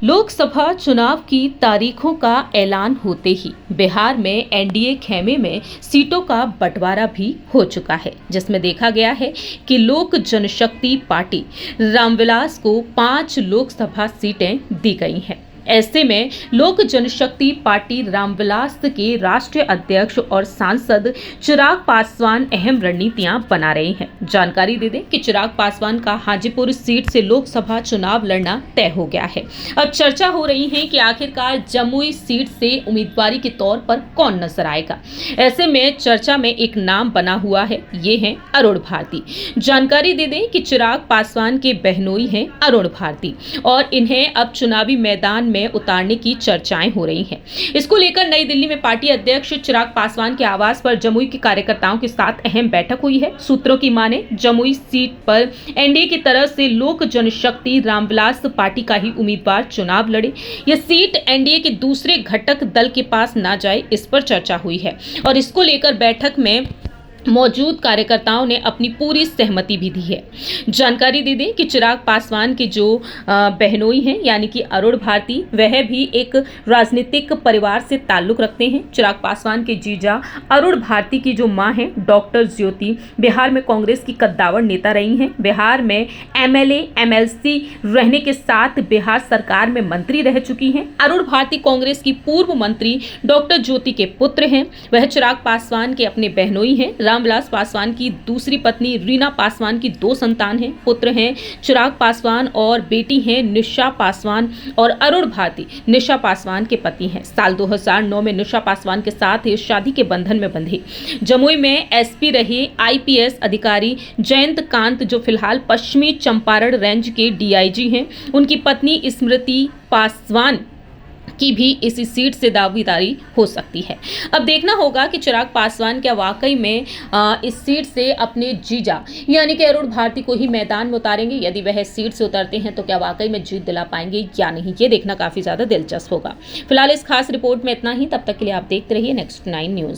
लोकसभा चुनाव की तारीखों का ऐलान होते ही बिहार में एनडीए खेमे में सीटों का बंटवारा भी हो चुका है, जिसमें देखा गया है कि लोक जनशक्ति पार्टी रामविलास को 5 लोकसभा सीटें दी गई हैं। ऐसे में लोक जनशक्ति पार्टी रामविलास के राष्ट्रीय अध्यक्ष और सांसद चिराग पासवान अहम रणनीतियां बना रहे हैं। जानकारी दे दें कि चिराग पासवान का हाजीपुर सीट से लोकसभा चुनाव लड़ना तय हो गया है। अब चर्चा हो रही है कि आखिरकार जमुई सीट से उम्मीदवारी के तौर पर कौन नजर आएगा। ऐसे में चर्चा में एक नाम बना हुआ है, ये है अरुण भारती। जानकारी दे दें कि चिराग पासवान के बहनोई हैं अरुण भारती और इन्हें अब चुनावी मैदान में उतारने की चर्चाएं हो रही हैं। इसको लेकर नई दिल्ली में पार्टी अध्यक्ष चिराग पासवान के आवास पर जमुई के कार्यकर्ताओं के साथ अहम बैठक हुई है। सूत्रों की माने जमुई सीट पर एनडीए की तरफ से लोक जनशक्ति रामविलास पार्टी का ही उम्मीदवार चुनाव लड़े। यह सीट एनडीए के दूसरे घटक दल के पास ना जाए, इस पर चर्चा हुई है और इसको लेकर बैठक में मौजूद कार्यकर्ताओं ने अपनी पूरी सहमति भी दी है। जानकारी दे दें कि चिराग पासवान के जो बहनोई हैं यानी कि अरुण भारती, वह भी एक राजनीतिक परिवार से ताल्लुक रखते हैं। चिराग पासवान के जीजा अरुण भारती की जो मां हैं डॉक्टर ज्योति, बिहार में कांग्रेस की कद्दावर नेता रही हैं। बिहार में एमएलए एमएलसी रहने के साथ बिहार सरकार में मंत्री रह चुकी हैं। अरुण भारती कांग्रेस की पूर्व मंत्री डॉक्टर ज्योति के पुत्र हैं। वह चिराग पासवान के अपने बहनोई हैं। रामविलास पासवान की दूसरी पत्नी रीना पासवान की 2 संतान हैं। पुत्र हैं चिराग पासवान और बेटी हैं निशा पासवान और अरुण भारती निशा पासवान के पति हैं। साल 2009 में निशा पासवान के साथ शादी के बंधन में बंधे। जमुई में एसपी रहे आईपीएस अधिकारी जयंत कांत, जो फिलहाल पश्चिमी चंपारण रेंज के डीआईजी हैं, उनकी पत्नी स्मृति पासवान की भी इसी सीट से दावेदारी हो सकती है। अब देखना होगा कि चिराग पासवान क्या वाकई में इस सीट से अपने जीजा यानी कि अरुण भारती को ही मैदान में उतारेंगे। यदि वह सीट से उतरते हैं तो क्या वाकई में जीत दिला पाएंगे या नहीं, ये देखना काफी ज्यादा दिलचस्प होगा। फिलहाल इस खास रिपोर्ट में इतना ही। तब तक के लिए आप देखते रहिए नेक्स्ट 9 न्यूज।